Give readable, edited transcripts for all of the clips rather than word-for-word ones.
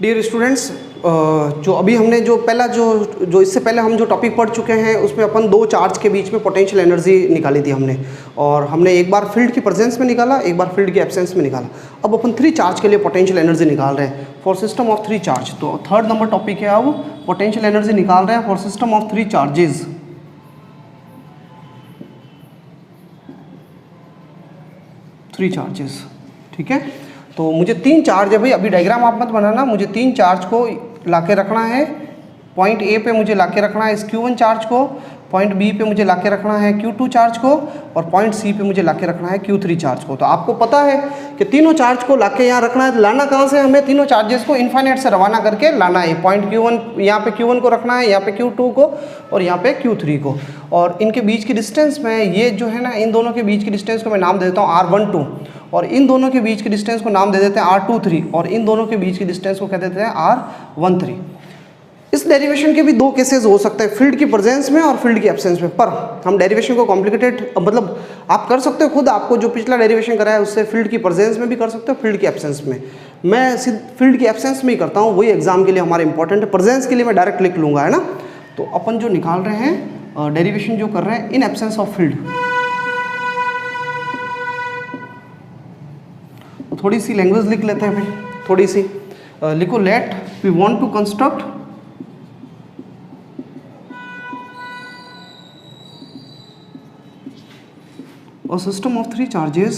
Dear students, जो अभी हमने जो पहला जो इससे पहले हम जो टॉपिक पढ़ चुके हैं उसमें अपन दो चार्ज के बीच में पोटेंशियल एनर्जी निकाली थी हमने, और हमने एक बार फील्ड की प्रेजेंस में निकाला, एक बार फील्ड की एब्सेंस में निकाला। अब अपन 3 चार्ज के लिए पोटेंशियल एनर्जी निकाल रहे हैं फॉर सिस्टम ऑफ 3 चार्ज। तो थर्ड नंबर टॉपिक है, अब पोटेंशियल एनर्जी निकाल रहे हैं फॉर सिस्टम ऑफ 3 चार्जेस। ठीक है, तो मुझे 3 चार्ज है भाई, अभी डायग्राम आप मत बनाना, मुझे 3 चार्ज को लाके रखना है। पॉइंट ए पे मुझे लाके रखना है इस Q1 चार्ज को, पॉइंट बी पे मुझे लाके रखना है Q2 चार्ज को, और पॉइंट सी पे मुझे लाके रखना है Q3 चार्ज को। तो आपको पता है कि तीनों चार्ज को लाके यहाँ रखना है। लाना कहाँ से, हमें तीनों चार्जेस को इन्फाइनाइट से रवाना करके लाना है। पॉइंट Q1, यहाँ पे Q1 को रखना है, यहाँ पे Q2 को, और यहाँ पे Q3 को। और इनके बीच की डिस्टेंस में, ये जो है ना, इन दोनों के बीच की डिस्टेंस को मैं नाम देता हूँ R12, और इन दोनों के बीच की डिस्टेंस को नाम दे देते हैं R23, और इन दोनों के बीच की डिस्टेंस को कह देते हैं R13। इस डेरिवेशन के भी 2 केसेस हो सकते हैं, फील्ड की प्रेजेंस में और फील्ड की एब्सेंस में। पर हम डेरिवेशन को कॉम्प्लिकेटेड, मतलब आप कर सकते हो खुद, आपको जो पिछला डेरिवेशन करा है उससे फील्ड की प्रेजेंस में भी कर सकते हो, फील्ड की एब्सेंस में। मैं सिर्फ फील्ड की एब्सेंस में ही करता हूँ, वही एग्जाम के लिए हमारे इंपॉर्टेंट है। प्रेजेंस के लिए मैं डायरेक्ट लिख लूँगा, है ना। तो अपन जो निकाल रहे हैं डेरिवेशन जो कर रहे हैं इन एब्सेंस ऑफ फील्ड, थोड़ी सी लैंग्वेज लिख लेते हैं भाई, थोड़ी सी लिखो। Let we want to construct a system of 3 charges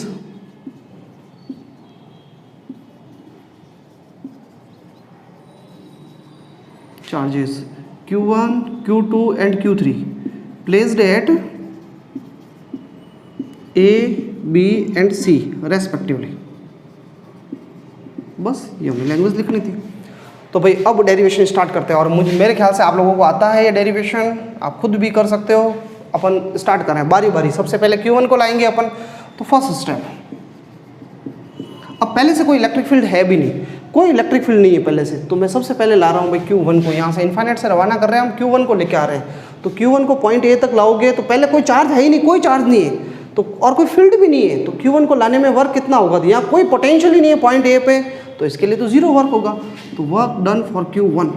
Q1, Q2 and Q3 placed at A, B and C respectively। बस ये हमें लैंग्वेज लिखनी थी। तो भाई अब डेरिवेशन स्टार्ट करते हैं, और मेरे ख्याल से आप लोगों को आता है ये डेरिवेशन, आप खुद भी कर सकते हो। अपन स्टार्ट कर रहे हैं बारी बारी। सबसे पहले Q1 को लाएंगे अपन। तो फर्स्ट स्टेप, अब पहले से कोई इलेक्ट्रिक फील्ड है भी नहीं, कोई इलेक्ट्रिक फील्ड नहीं है पहले से, तो मैं सबसे पहले ला रहा हूँ भाई Q1 को। यहाँ से इन्फाइनाइट से रवाना कर रहे हैं हम, Q1 को लेके आ रहे हैं। तो Q1 को पॉइंट ए तक लाओगे तो पहले कोई चार्ज है ही नहीं, कोई चार्ज नहीं है, तो और कोई फील्ड भी नहीं है। तो Q1 को लाने में वर्क कितना होगा, तो यहाँ कोई पोटेंशियल ही नहीं है पॉइंट ए पे, तो इसके लिए तो 0 वर्क होगा। तो वर्क डन फॉर Q1,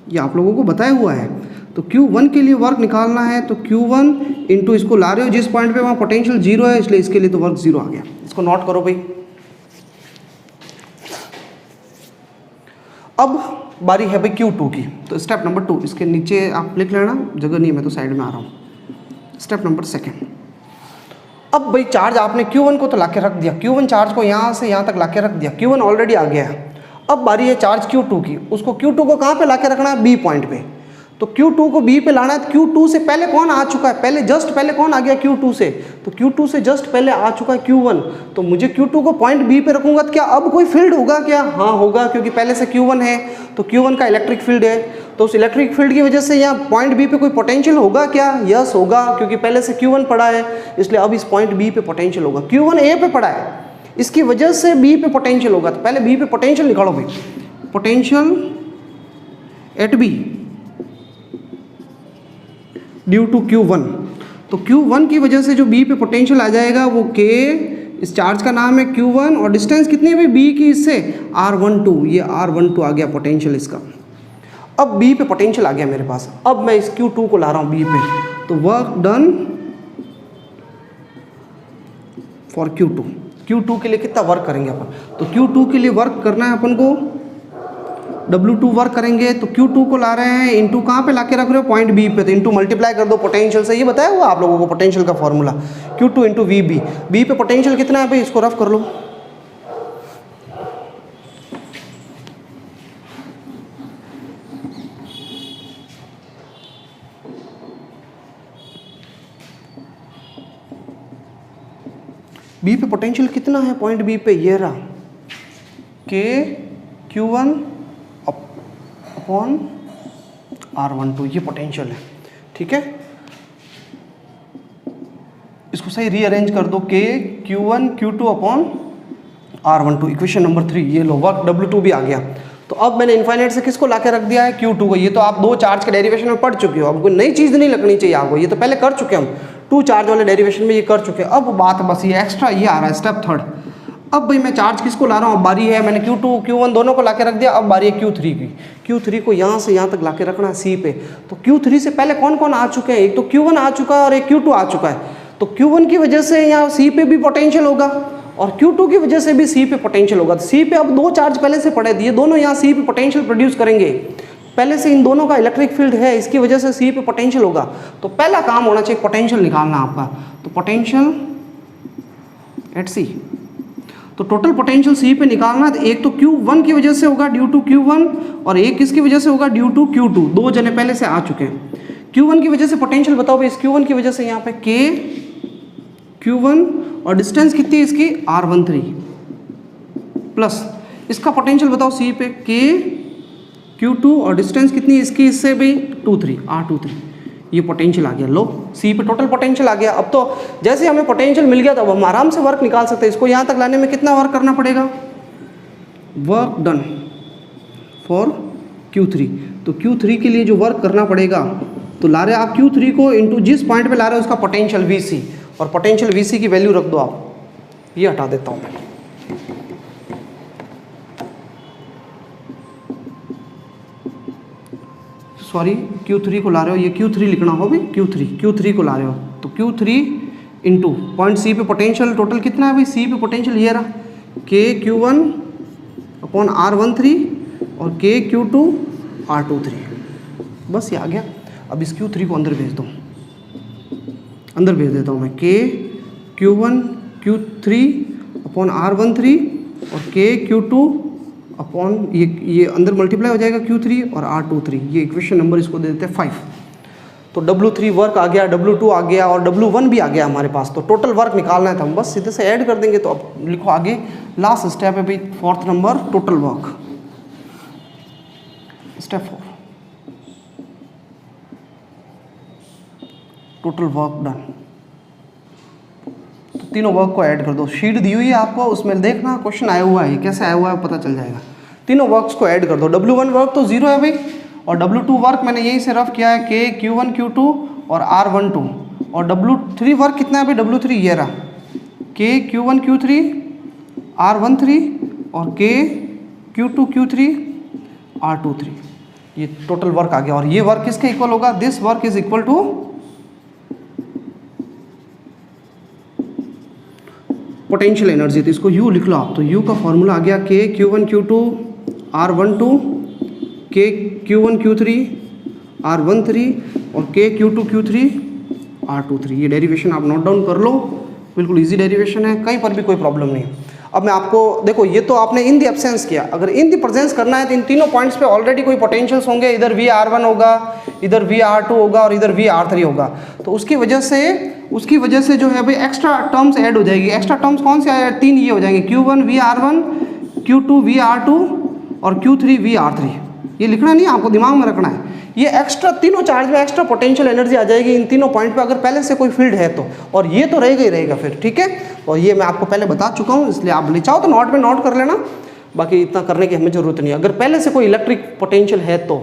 ये आप लोगों को बताया हुआ है। तो Q1 के लिए वर्क निकालना है, तो Q1 इंटू इसको ला रहे हो जिस पॉइंट पे वहाँ पोटेंशियल 0 है, इसलिए इसके लिए तो वर्क 0 आ गया। इसको नोट करो भाई। अब बारी है भाई Q2 की। तो स्टेप नंबर 2, इसके नीचे आप लिख लेना, जगह नहीं है मैं तो साइड में आ रहा हूँ। स्टेप नंबर 2, अब भाई चार्ज आपने Q1 को तो लाके रख दिया, Q1 चार्ज को यहाँ से यहाँ तक लाके रख दिया, Q1 ऑलरेडी आ गया है। अब बारी है चार्ज Q2 की। उसको Q2 को कहाँ पे लाके रखना है, B पॉइंट पे। तो Q2 को B पे लाना है। Q2 से पहले कौन आ चुका है, पहले जस्ट पहले कौन आ गया Q2 से, तो Q2 से जस्ट पहले आ चुका है Q1। तो मुझे Q2 को पॉइंट B पे रखूंगा तो क्या अब कोई फील्ड होगा क्या, हाँ होगा, क्योंकि पहले से Q1 है, तो Q1 का इलेक्ट्रिक फील्ड है। तो उस इलेक्ट्रिक फील्ड की वजह से यहाँ पॉइंट B पे कोई पोटेंशियल होगा क्या, यस होगा, क्योंकि पहले से Q1 पड़ा है, इसलिए अब इस पॉइंट B पे पोटेंशियल होगा। Q1 A पे पड़ा है, इसकी वजह से B पे पोटेंशियल होगा। तो पहले B पे पोटेंशियल निकालो भाई, potential at B due to Q1। तो Q1 की वजह से जो B पे पोटेंशियल आ जाएगा वो K, इस चार्ज का नाम है Q1, और डिस्टेंस कितनी है भाई B की इससे, R12, ये R12 आ गया पोटेंशियल इसका। अब B पे पोटेंशियल आ गया मेरे पास। अब मैं इस Q2 को ला रहा हूँ B पे, तो वर्क डन फॉर Q2 के लिए कितना वर्क करेंगे अपन, तो Q2 के लिए वर्क करना है अपन को, W2 वर्क करेंगे। तो Q2 को ला रहे हैं, इंटू कहाँ पे लाके रख रहे हो, पॉइंट B पे, तो इंटू मल्टीप्लाई कर दो पोटेंशियल से। ये बताया हुआ आप लोगों को पोटेंशियल का formula, Q2 into VB। B पे पोटेंशियल कितना है भाई, इसको रफ कर लो। B पे पोटेंशियल कितना है पॉइंट B पे, ये रहा K Q1 अपॉन R12, ये पोटेंशियल है। ठीक है, इसको सही रीअरेंज कर दो, K Q1 Q2 upon R12, equation number 3। ये लो, वर्क W2 भी आ गया। तो अब मैंने इनफाइनाइट से किसको लाके रख दिया है, Q2 को। ये तो आप 2 चार्ज के डेरिवेशन में पढ़ चुके हो, अब कोई नई चीज़ नहीं लगनी चाहिए आपको, ये तो पहले कर चुके हम 2 चार्ज वाले डेरिवेशन में, ये कर चुके हैं। अब बात बस ये एक्स्ट्रा ये आ रहा है स्टेप 3। अब भाई मैं चार्ज किसको ला रहा हूँ, अब बारी है, मैंने Q2 Q1 दोनों को लाके रख दिया, अब बारी है Q3 की। Q3 को यहाँ से यहाँ तक लाके रखना है C पे। तो Q3 से पहले कौन कौन आ चुके हैं, एक तो Q1 आ चुका है और एक Q2 आ चुका है। तो Q1 की वजह से यहाँ C पे भी पोटेंशियल होगा और Q2 की वजह से भी C पे पोटेंशियल होगा। तो C पे अब दो चार्ज पहले से पड़े दिए, दोनों यहाँ C पे पोटेंशियल प्रोड्यूस करेंगे। पहले से इन दोनों का इलेक्ट्रिक फील्ड है, इसकी वजह से C पे पोटेंशियल होगा। तो पहला काम होना चाहिए पोटेंशियल निकालना आपका। तो पोटेंशियल एट C, तो टोटल पोटेंशियल C पे निकालना है। तो एक तो Q1 की वजह से होगा ड्यू टू Q1 और एक किसकी वजह से होगा ड्यू टू Q2। दो जने पहले से आ चुके हैं। Q1 की वजह से पोटेंशियल बताओ भाई, इस Q1 की वजह से यहाँ पे K Q1 और डिस्टेंस कितनी है इसकी R13 प्लस इसका पोटेंशियल बताओ C पे K Q2 और डिस्टेंस कितनी है इसकी इससे भी 23 R23। ये पोटेंशियल आ गया। लो C पे टोटल पोटेंशियल आ गया। अब तो जैसे हमें पोटेंशियल मिल गया तो अब हम आराम से वर्क निकाल सकते हैं। इसको यहाँ तक लाने में कितना वर्क करना पड़ेगा, वर्क डन फॉर Q3। तो Q3 के लिए जो वर्क करना पड़ेगा, तो ला रहे आप Q3 को इंटू जिस पॉइंट पे ला रहे हो उसका पोटेंशियल VC, और पोटेंशियल VC की वैल्यू रख दो आप। ये हटा देता हूँ मैं, सॉरी Q3 को ला रहे हो, ये Q3 लिखना हो भी, Q3 को ला रहे हो। तो Q3 इंटू पॉइंट C पे पोटेंशियल टोटल कितना है भाई, C पे पोटेंशियल ये रहा K Q1 अपॉन R13 और K Q2 R23। बस ये आ गया। अब इस Q3 को अंदर भेज दो, अंदर भेज देता हूँ मैं। K Q1 Q3 upon R13 और K Q2 अपॉन ये अंदर मल्टीप्लाई हो जाएगा Q3 और R23। ये इक्वेशन नंबर इसको दे देते हैं 5। तो W3 वर्क आ गया, W2 आ गया और W1 भी आ गया हमारे पास। तो टोटल वर्क निकालना है तो हम बस सीधे से ऐड कर देंगे। तो अब लिखो आगे, लास्ट स्टेप है भाई 4th number, total work, step 4, total work done. तो तीनों वर्क को ऐड कर दो। शीट दी हुई है आपको, उसमें देखना क्वेश्चन आया हुआ है, कैसे आया हुआ है पता चल जाएगा। तीनों वर्क्स को ऐड कर दो। W1 वर्क तो 0 है भाई, और W2 वर्क मैंने यही से रफ किया है K Q1 Q2 और R12, और W3 वर्क कितना है भाई, W3 ये रहा K Q1 Q3 R13 और K Q2 Q3 R23। ये टोटल वर्क आ गया। और ये वर्क किसके इक्वल होगा, this work is equal to potential energy. तो इसको U लिख लो आप। तो U का फॉर्मूला आ गया K Q1 Q2 R12 K Q1 Q3 R13 और K Q2 Q3 R23। ये डेरिवेशन आप नोट डाउन कर लो, बिल्कुल इजी डेरिवेशन है, कहीं पर भी कोई प्रॉब्लम नहीं है। अब मैं आपको देखो, ये तो आपने इन दी एब्सेंस किया, अगर इन दी प्रेजेंस करना है तो इन तीनों पॉइंट्स पे ऑलरेडी कोई पोटेंशियल्स होंगे। इधर VR1 होगा, इधर VR2 होगा और इधर VR3 होगा। तो उसकी वजह से जो है भाई एक्स्ट्रा टर्म्स ऐड हो जाएगी। एक्स्ट्रा टर्म्स कौन से आए, 3 ये हो जाएंगे, Q1 VR1 Q2 VR2 और Q3 VR3। ये लिखना नहीं, आपको दिमाग में रखना है। ये एक्स्ट्रा तीनों चार्ज में एक्स्ट्रा पोटेंशियल एनर्जी आ जाएगी इन तीनों पॉइंट पे, अगर पहले से कोई फील्ड है तो, और ये तो रहेगा ही रहेगा फिर, ठीक है। और ये मैं आपको पहले बता चुका हूँ, इसलिए आप ले चाहो तो नोट में नोट कर लेना, बाकी इतना करने की हमें ज़रूरत नहीं है। अगर पहले से कोई इलेक्ट्रिक पोटेंशियल है तो,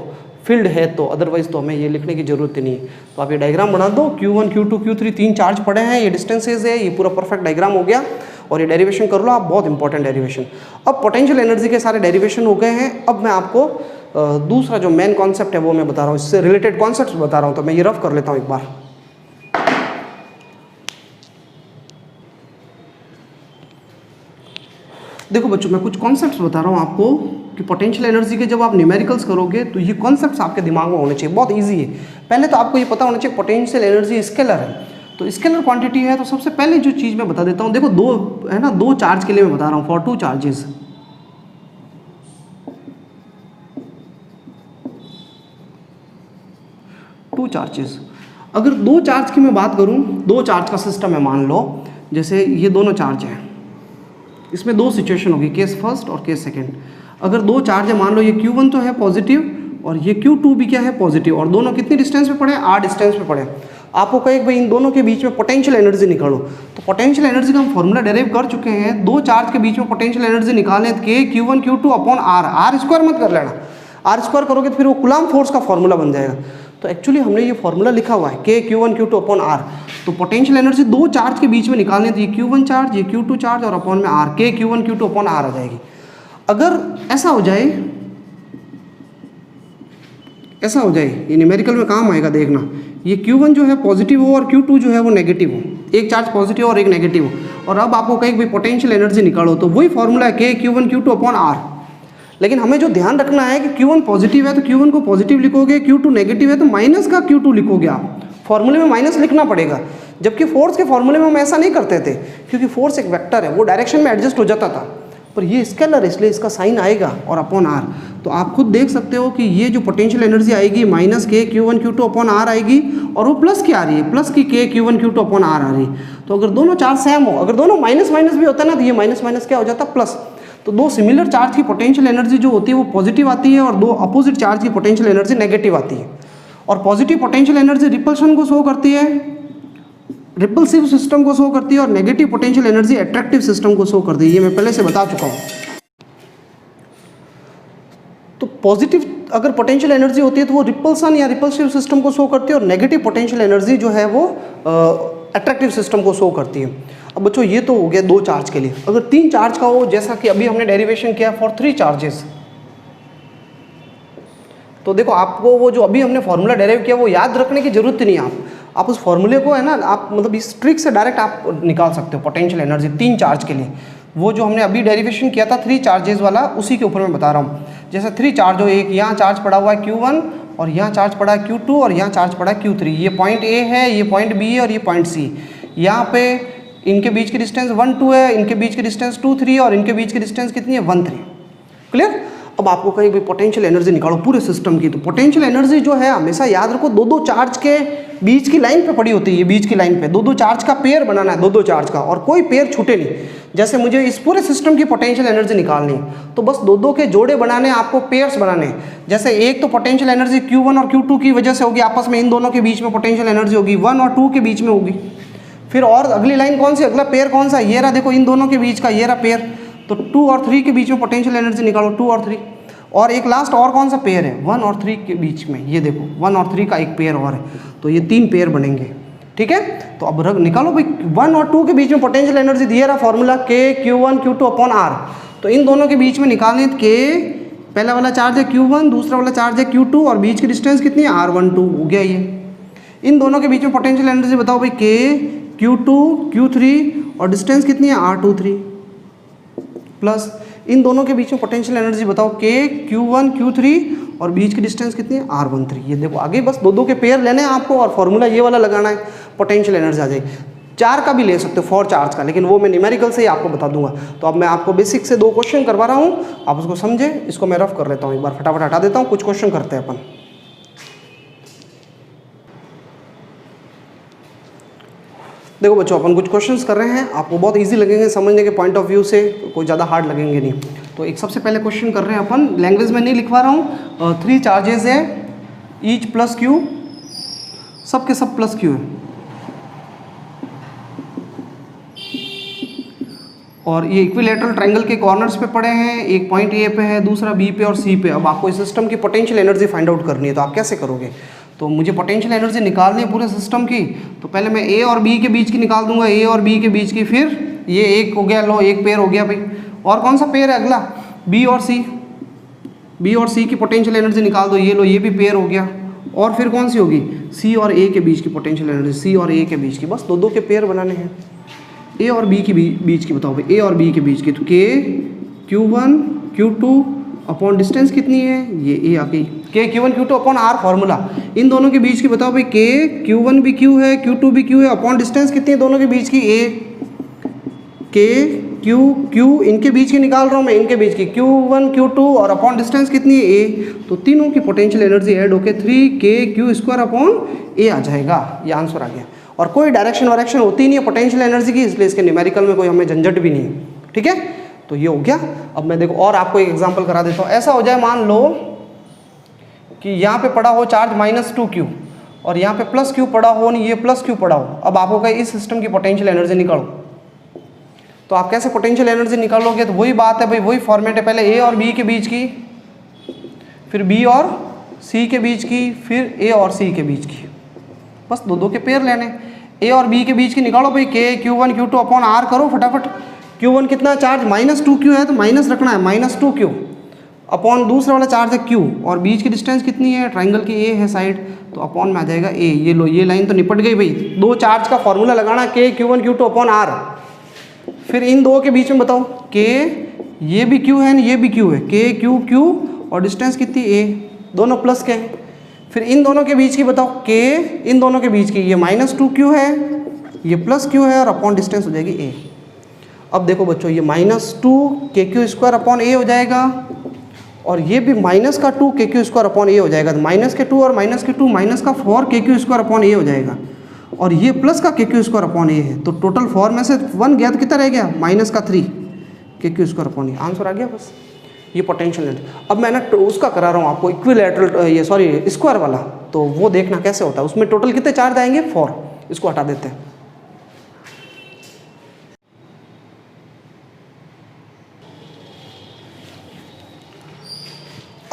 फील्ड है तो, अदरवाइज तो हमें ये लिखने की जरूरत ही नहीं है। तो आप ये डायग्राम बना दो, Q1 Q2 Q3 तीन चार्ज पड़े हैं, ये डिस्टेंसेज है, ये पूरा परफेक्ट डायग्राम हो गया। और ये डेरिवेशन कर लो आप, बहुत इंपॉर्टेंट डेरिवेशन। अब पोटेंशियल एनर्जी के सारे डेरिवेशन हो गए हैं। अब मैं आपको दूसरा जो मेन कॉन्सेप्ट है वो मैं बता रहा हूँ, इससे रिलेटेड कॉन्सेप्ट बता रहा हूँ। तो मैं ये रफ कर लेता हूँ एक बार। देखो बच्चों, मैं कुछ कॉन्सेप्ट्स बता रहा हूँ आपको कि पोटेंशियल एनर्जी के जब आप न्यूमेरिकल्स करोगे तो ये कॉन्सेप्ट्स आपके दिमाग में होने चाहिए, बहुत इजी है। पहले तो आपको ये पता होना चाहिए पोटेंशियल एनर्जी स्केलर है, तो स्केलर क्वांटिटी है। तो सबसे पहले जो चीज़ मैं बता देता हूँ, देखो दो है ना, दो चार्ज के लिए मैं बता रहा हूँ, फॉर 2 चार्जेस। अगर 2 चार्ज की मैं बात करूं, 2 चार्ज का सिस्टम है, मान लो जैसे ये दोनों चार्ज हैं, इसमें 2 सिचुएशन होगी, केस फर्स्ट और केस सेकंड। अगर 2 चार्ज है, मान लो ये Q1 तो है पॉजिटिव और ये Q2 भी क्या है पॉजिटिव, और दोनों कितनी डिस्टेंस पे पड़े, R डिस्टेंस पे पड़े। आपको कहे भाई इन दोनों के बीच में पोटेंशियल एनर्जी निकालो, तो पोटेंशियल एनर्जी का हम फॉर्मूला डेराइव कर चुके हैं। 2 चार्ज के बीच में पोटेंशियल एनर्जी निकालें तो K Q1 Q2 upon R square मत कर लेना, R स्क्वायर करोगे तो फिर वो कूलम्ब फोर्स का फॉर्मूला बन जाएगा। तो एक्चुअली हमने ये फॉर्मूला लिखा हुआ है K Q1 Q2 upon R। तो पोटेंशियल एनर्जी दो चार्ज के बीच में निकालनी थी, Q1 चार्ज, ये Q2 चार्ज और अपॉन में R, K Q1 Q2 upon R आ जाएगी। अगर ऐसा हो जाए, ये न्यूमेरिकल में काम आएगा, देखना, ये Q1 जो है पॉजिटिव हो और Q2 जो है वो नेगेटिव हो, एक चार्ज पॉजिटिव और एक नेगेटिव हो, और अब आपको कहीं भी पोटेंशियल एनर्जी निकालो, तो वही फॉर्मूला है K Q1 Q2 upon R। लेकिन हमें जो ध्यान रखना है कि Q1 पॉजिटिव है तो Q1 को पॉजिटिव लिखोगे, Q2 नेगेटिव है तो माइनस का Q2 लिखोगे आप, फॉर्मूले में माइनस लिखना पड़ेगा। जबकि फोर्स के फॉर्मूले में हम ऐसा नहीं करते थे, क्योंकि फोर्स एक वेक्टर है, वो डायरेक्शन में एडजस्ट हो जाता था, पर ये स्केलर है इसलिए इसका साइन आएगा और अपॉन R। तो आप खुद देख सकते हो कि ये जो पोटेंशियल एनर्जी आएगी minus K Q1 Q2 upon R आएगी, और वो प्लस क्या आ रही है, प्लस की K Q1 Q2 upon R आ रही है। तो अगर दोनों चार्ज सेम हो, अगर दोनों माइनस माइनस भी होता है ना, तो ये माइनस माइनस क्या हो जाता है, प्लस। तो दो सिमिलर चार्ज की पोटेंशियल एनर्जी जो होती है वो पॉजिटिव आती है, और दो अपोजिट चार्ज की पोटेंशियल एनर्जी नेगेटिव आती है। और पॉजिटिव पोटेंशियल एनर्जी रिपल्शन को शो करती है, रिपल्सिव सिस्टम को शो करती है, और negative potential energy attractive system को शो करती है, ये मैं पहले से बता चुका हूँ। तो पॉजिटिव अगर पोटेंशियल एनर्जी होती है तो वो रिपल्सन या रिपल्सिव सिस्टम को शो करती है, और नेगेटिव पोटेंशियल एनर्जी जो है वो अट्रैक्टिव सिस्टम को शो करती है। अब बच्चों ये तो हो गया दो चार्ज के लिए। अगर तीन चार्ज का हो, जैसा कि अभी हमने डेरिवेशन किया फॉर 3 चार्जेस, तो देखो आपको वो जो अभी हमने फॉर्मूला डेराइव किया वो याद रखने की जरूरत नहीं है। आप उस फॉर्मूले को है ना, आप मतलब इस ट्रिक से डायरेक्ट आप निकाल सकते हो पोटेंशियल एनर्जी तीन चार्ज के लिए। वो जो हमने अभी डेरिवेशन किया था 3 चार्जेस वाला, उसी के ऊपर मैं बता रहा हूँ। जैसे 3 चार्ज हो, एक यहाँ चार्ज पड़ा हुआ है Q1, और यहाँ चार्ज पड़ा है Q2, और यहाँ चार्ज पड़ा है Q3। ये पॉइंट A है, ये पॉइंट B है, और ये पॉइंट C। यहाँ पे इनके बीच की डिस्टेंस 1 2 है, इनके बीच की डिस्टेंस 2 3, और इनके बीच की डिस्टेंस कितनी है 1 3। क्लियर। अब आपको कहीं भी पोटेंशियल एनर्जी निकालो पूरे सिस्टम की, तो पोटेंशियल एनर्जी जो है हमेशा याद रखो दो चार्ज के बीच की लाइन पे पड़ी होती है। ये बीच की लाइन पे दो चार्ज का पेयर बनाना है, दो चार्ज का, और कोई पेयर छूटे नहीं। जैसे मुझे इस पूरे सिस्टम की पोटेंशियल एनर्जी निकालनी है, तो बस दो के जोड़े बनाने, आपको पेयर्स बनाने हैं। जैसे एक तो पोटेंशियल एनर्जी Q1 और Q2 की वजह से होगी, आपस में इन दोनों के बीच में पोटेंशियल एनर्जी होगी 1 और 2 के बीच में होगी। फिर और अगली लाइन कौन सी, अगला पेयर कौन सा, ये रहा, देखो इन दोनों के बीच का ये रहा पेयर, तो 2 और 3 के बीच में पोटेंशियल एनर्जी निकालो, 2 और 3। और एक लास्ट और कौन सा पेयर है, 1 और 3 के बीच में, ये देखो 1 और 3 का एक पेयर और है, तो ये 3 पेयर बनेंगे। ठीक है, तो अब निकालो भाई 1 और 2 के बीच में पोटेंशियल एनर्जी दिया रहा formula K Q1 Q2 upon R। तो इन दोनों के बीच में निकालने K, पहला वाला चार्ज है Q1, दूसरा वाला चार्ज है Q2, और बीच की डिस्टेंस कितनी है R12, हो गया ये। इन दोनों के बीच में पोटेंशियल एनर्जी बताओ भाई K Q2 Q3, और डिस्टेंस कितनी है R23, प्लस इन दोनों के बीच में पोटेंशियल एनर्जी बताओ K Q1 Q3, और बीच की डिस्टेंस कितनी है R13। ये देखो आगे बस दो के पेयर लेने हैं आपको, और फॉर्मूला ये वाला लगाना है, पोटेंशियल एनर्जी आ जाएगी। 4 का भी ले सकते हो, 4 चार्ज का, लेकिन वो मैं न्यूमेरिकल से ही आपको बता दूंगा। तो अब मैं आपको बेसिक से 2 क्वेश्चन करवा रहा हूँ, आप उसको समझे। इसको मैं रफ कर लेता हूँ, एक बार फटाफट हटा देता हूँ, कुछ क्वेश्चन करते हैं अपन। देखो बच्चों, अपन कुछ क्वेश्चंस कर रहे हैं, आपको बहुत इजी लगेंगे समझने के पॉइंट ऑफ व्यू से, कोई ज़्यादा हार्ड लगेंगे नहीं। तो एक सबसे पहले क्वेश्चन कर रहे हैं अपन, लैंग्वेज में नहीं लिखवा रहा हूँ। 3 चार्जेस है, ईच प्लस क्यू, सब के सब प्लस क्यू है, और ये इक्विलेटरल ट्रायंगल के कॉर्नर्स पे पड़े हैं। एक पॉइंट A पे है, दूसरा B पे और C पे। अब आपको इस सिस्टम की पोटेंशियल एनर्जी फाइंड आउट करनी है, तो आप कैसे करोगे। तो मुझे पोटेंशियल एनर्जी निकालनी है पूरे सिस्टम की, तो पहले मैं A और B के बीच की निकाल दूंगा, A और B के बीच की। फिर ये एक हो गया, लो एक पेयर हो गया भाई, और कौन सा पेयर है अगला, B और C, B और C की पोटेंशियल एनर्जी निकाल दो, ये लो ये भी पेयर हो गया। और फिर कौन सी होगी, C और A के बीच की पोटेंशियल एनर्जी, C और A के बीच की, बस दो के पेयर बनाने हैं। A और B के बीच की बताओ भाई, A और B के बीच की, तो K Q1 Q2 upon distance कितनी है, ये A आ गई, K Q1 Q2 upon R formula. इन दोनों के बीच की बताओ भाई, K Q1 भी Q है, Q2 भी Q है, अपॉन डिस्टेंस कितनी है दोनों के बीच की, A। K Q इनके बीच की निकाल रहा हूँ मैं, इनके बीच की Q1 Q2, और अपॉन डिस्टेंस कितनी है A। तो तीनों की पोटेंशियल एनर्जी ऐड होकर 3KQ² अपॉन A आ जाएगा, ये आंसर आ गया। और कोई डायरेक्शन वायरेक्शन होती नहीं है पोटेंशियल एनर्जी की, इसलिए इसके न्यूमेरिकल में कोई हमें झंझट भी नहीं है। ठीक है, तो ये हो गया। अब मैं देखो और आपको एक एग्जांपल करा देता हूँ। ऐसा हो जाए, मान लो कि यहाँ पे पड़ा हो चार्ज -2Q, और यहाँ पे +Q पड़ा हो, नहीं ये +Q पड़ा हो। अब आपको कहे इस सिस्टम की पोटेंशियल एनर्जी निकालो, तो आप कैसे पोटेंशियल एनर्जी निकालोगे। तो वही बात है भाई, वही फॉर्मेट है, पहले A और B के बीच की, फिर B और C के बीच की, फिर A और C के बीच की, बस दो के पेयर लेने। ए और बी के बीच की निकालो भाई, के Q1 Q2 अपॉन आर करो फटाफट। Q1 कितना चार्ज -2Q है तो माइनस रखना है, -2Q अपॉन दूसरा वाला चार्ज है Q, और बीच की डिस्टेंस कितनी है, ट्राइंगल की ए है साइड, तो अपॉन में आ जाएगा ए। ये लो, ये लाइन तो निपट गई भाई। दो चार्ज का फॉर्मूला लगाना, के Q1 Q2 अपॉन आर। फिर इन दो के बीच में बताओ, के ये भी Q है ये भी Q है, के Q और डिस्टेंस कितनी ए, दोनों प्लस के हैं। फिर इन दोनों के बीच की बताओ, के इन दोनों के बीच की, ये -2Q है ये +Q है, और अपॉन डिस्टेंस हो जाएगी ए। अब देखो बच्चों, ये -2 KQ² अपॉन ए हो जाएगा, और ये भी -2 KQ² अपॉन ए हो जाएगा। तो -2 और -2 -4 KQ² अपॉन ए हो जाएगा, और ये प्लस का KQ² अपॉन ए है। तो टोटल 4 में से 1 गया तो कितना रह गया, -3 KQ² अपॉन ए। आंसर आ गया बस, ये पोटेंशियल एनर्जी। अब मैं ना उसका करा रहा हूँ आपको इक्विलैटरल, ये सॉरी स्क्वायर वाला, तो वो देखना कैसे होता है। उसमें टोटल कितने चार्ज आएंगे, 4। इसको हटा देते हैं।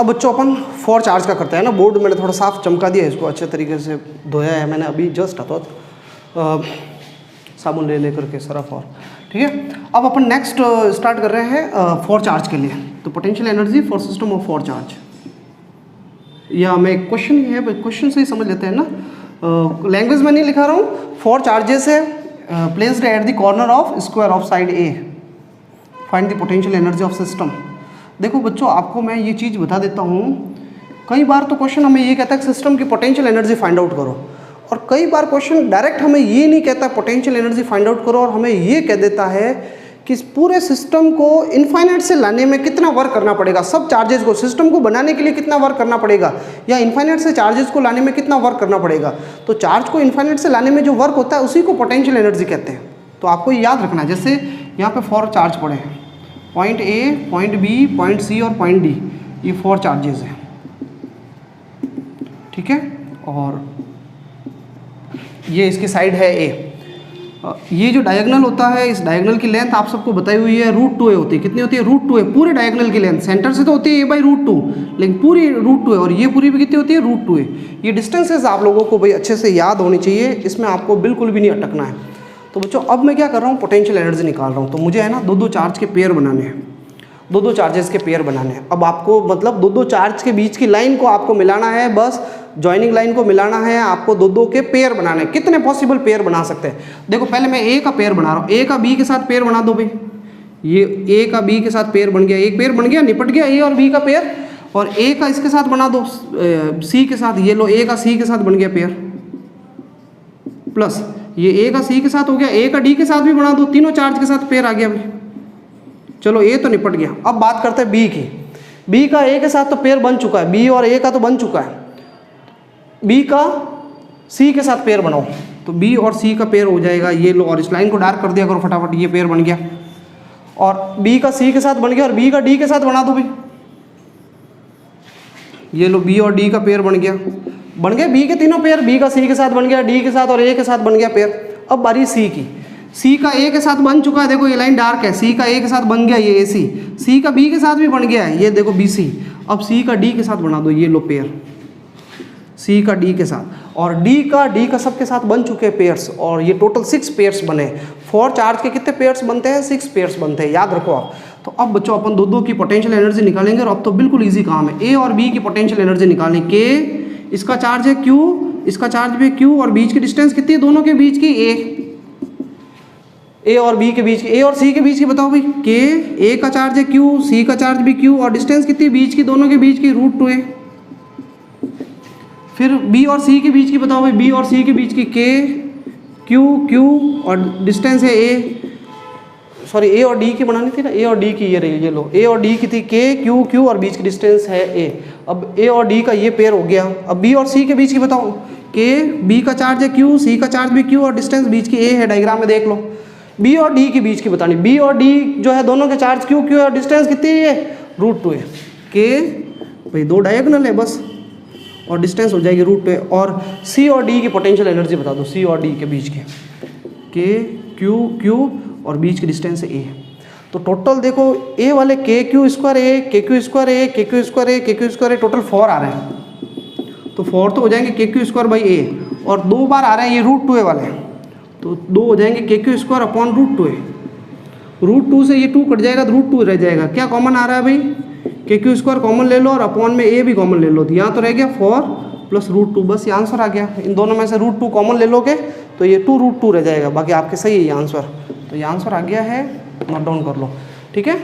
अब बच्चों अपन 4 चार्ज का करते हैं ना। बोर्ड मैंने थोड़ा साफ चमका दिया है, इसको अच्छे तरीके से धोया है मैंने अभी जस्ट, तो साबुन ले लेकर के सरफ, और ठीक है। अब अपन नेक्स्ट स्टार्ट कर रहे हैं 4 चार्ज के लिए। तो potential energy for system of 4 charge, या हमें क्वेश्चन ही है, क्वेश्चन से ही समझ लेते हैं ना, लैंग्वेज में नहीं लिखा रहा हूँ। 4 चार्जेस है placed at the corner of square of side A, find the potential energy of system. देखो बच्चों, आपको मैं ये चीज़ बता देता हूँ, कई बार तो क्वेश्चन हमें ये कहता है कि सिस्टम की पोटेंशियल एनर्जी फाइंड आउट करो, और कई बार क्वेश्चन डायरेक्ट हमें ये नहीं कहता पोटेंशियल एनर्जी फाइंड आउट करो, और हमें ये कह देता है कि इस पूरे सिस्टम को इनफाइनाइट से लाने में कितना वर्क करना पड़ेगा, सब चार्जेस को सिस्टम को बनाने के लिए कितना वर्क करना पड़ेगा, या इनफाइनाइट से चार्जेस को लाने में कितना वर्क करना पड़ेगा। तो चार्ज को इनफाइनाइट से लाने में जो वर्क होता है उसी को पोटेंशियल एनर्जी कहते हैं। तो आपको याद रखना है, जैसे यहाँ पे 4 चार्ज पड़े हैं, point A, point B, point C और पॉइंट डी, ये 4 चार्जेस हैं, ठीक है। और ये इसकी साइड है ए। ये जो डायगोनल होता है, इस डायगोनल की लेंथ आप सबको बताई हुई है √2a होती है। कितनी होती है, √2a पूरे डायगोनल की लेंथ। सेंटर से तो होती है a/√2, लेकिन पूरी √2a, और ये पूरी भी कितनी होती है, √2a। ये डिस्टेंसेस आप लोगों को भाई अच्छे से याद होनी चाहिए, इसमें आपको बिल्कुल भी नहीं अटकना है। तो बच्चों, अब मैं क्या कर रहा हूँ, पोटेंशियल एनर्जी निकाल रहा हूँ। तो मुझे है ना 2-2 चार्ज के पेयर बनाने हैं, 2-2 चार्जेस के पेयर बनाने हैं। अब आपको मतलब 2-2 चार्ज के बीच की लाइन को आपको मिलाना है, बस जॉइनिंग लाइन को मिलाना है आपको। 2-2 के पेयर बनाने हैं। कितने पॉसिबल पेयर बना सकते हैं, देखो पहले मैं ए का पेयर बना रहा हूँ। ए का बी के साथ पेयर बना दो भाई, ये ए का बी के साथ पेयर बन गया, एक पेयर बन गया, निपट गया ए और बी का पेयर। और ए का इसके साथ बना दो सी के साथ, ये लो ए का सी के साथ बन गया पेयर, प्लस ये ए का सी के साथ हो गया, ए का डी के साथ भी बना दो, तीनों चार्ज के साथ पेयर आ गया भाई। चलो ए तो निपट गया। अब बात करते हैं बी की। बी का ए के साथ तो पेयर बन चुका है, बी और ए का तो बन चुका है। बी का सी के साथ पेयर बनाओ, तो बी और सी का पेयर हो जाएगा, ये लो, और इस लाइन को डार्क कर दिया करो फटाफट, ये पेयर बन गया। और बी का सी के साथ बन गया, और बी का डी के साथ बना दो भाई, ये लो बी और डी का पेयर बन गया। बन गए बी के तीनों पेयर, बी का सी के साथ बन गया, डी के साथ और ए के साथ बन गया पेयर। अब बारी सी की। सी का ए के साथ बन चुका है, देखो ये लाइन डार्क है, सी का ए के साथ बन गया ये ए सी, सी का बी के साथ भी बन गया है, ये देखो बी सी। अब सी का डी के साथ बना दो, ये लो पेयर, सी का डी के साथ, और डी का सबके साथ बन चुके हैं पेयर्स, और ये टोटल 6 पेयर्स बने। 4 चार्ज के कितने पेयर्स बनते हैं, 6 पेयर्स बनते हैं, याद रखो आप। तो अब बच्चों अपन 2-2 की पोटेंशियल एनर्जी निकालेंगे, और अब तो बिल्कुल ईजी काम है। ए और बी की पोटेंशियल एनर्जी निकालनी, के इसका चार्ज है Q, इसका चार्ज भी Q, और बीच की डिस्टेंस कितनी है दोनों के बीच की, ए और बी के बीच की, ए और सी के बीच की बताओ भाई, के ए का चार्ज है Q, सी का चार्ज भी Q, और डिस्टेंस कितनी बीच की, दोनों के बीच की √2a। फिर बी और सी के बीच की बताओ भाई, बी और सी के बीच की, के Q, और डिस्टेंस है ए, सॉरी ए और डी की बनानी थी ना, ए और डी की, ये रही, ये लो, ए और डी की थी के Q, और बीच की डिस्टेंस है ए। अब ए और डी का ये पेयर हो गया। अब बी और सी के बीच की बताओ, के बी का चार्ज है Q, सी का चार्ज भी Q, और डिस्टेंस बीच की ए है, डायग्राम में देख लो। बी और डी के बीच की बतानी, बी और डी जो है दोनों के चार्ज Q, और डिस्टेंस कितनी है, √2a। के भाई 2 डायगोनल है बस, और डिस्टेंस हो जाएगी √2a। और सी और डी की पोटेंशियल एनर्जी बता दो, सी और डी के बीच की, के Q, और बीच की डिस्टेंस है ए। तो टोटल देखो ए वाले KQ²A, KQ²A, टोटल 4 आ रहे हैं। तो 4 तो हो जाएंगे KQ² बाई ए, और 2 बार आ रहे हैं ये √2a वाले, तो 2 हो जाएंगे KQ² अपॉन √2 है। √2 से ये 2 कट जाएगा तो √2 रह जाएगा। क्या कॉमन आ रहा है भाई? KQ² कॉमन ले लो और अपॉन में a भी कॉमन ले लो, तो यहाँ तो रह गया 4 प्लस √2, बस ये आंसर आ गया। इन दोनों में से √2 कॉमन ले लोगे तो ये 2 √2 रह जाएगा, बाकी आपके सही है ये आंसर। तो ये आंसर आ गया है, नोट डाउन कर लो, ठीक है।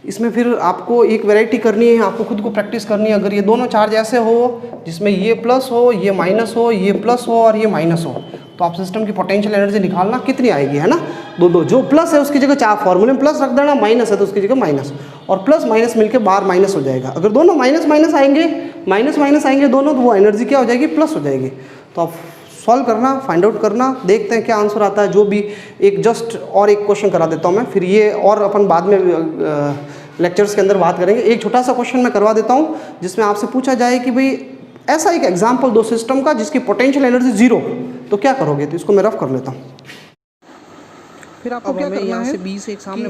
इसमें फिर आपको एक वैरायटी करनी है, आपको खुद को प्रैक्टिस करनी है। अगर ये दोनों चार्ज ऐसे हो जिसमें ये प्लस हो, ये माइनस हो, ये प्लस हो और ये माइनस हो, तो आप सिस्टम की पोटेंशियल एनर्जी निकालना कितनी आएगी, है ना। दो जो प्लस है उसकी जगह चार फॉर्मूले में प्लस रख देना, माइनस है तो उसकी जगह माइनस, और प्लस माइनस मिलकर बाहर माइनस हो जाएगा। अगर दोनों माइनस माइनस आएंगे दोनों, तो वो एनर्जी क्या हो जाएगी? प्लस हो जाएगी। तो आप सॉल्व करना, फाइंड आउट करना, देखते हैं क्या आंसर आता है। जो भी एक जस्ट और एक क्वेश्चन करा देता हूँ मैं, फिर ये और अपन बाद में लेक्चर्स के अंदर बात करेंगे। एक छोटा सा क्वेश्चन मैं करवा देता हूँ जिसमें आपसे पूछा जाए कि भाई ऐसा एक एग्जाम्पल दो सिस्टम का जिसकी पोटेंशियल एनर्जी 0, तो क्या करोगे? तो इसको मैं रफ कर लेता हूँ। फिर आपको क्या करना है, यहाँ से 20 एक सामने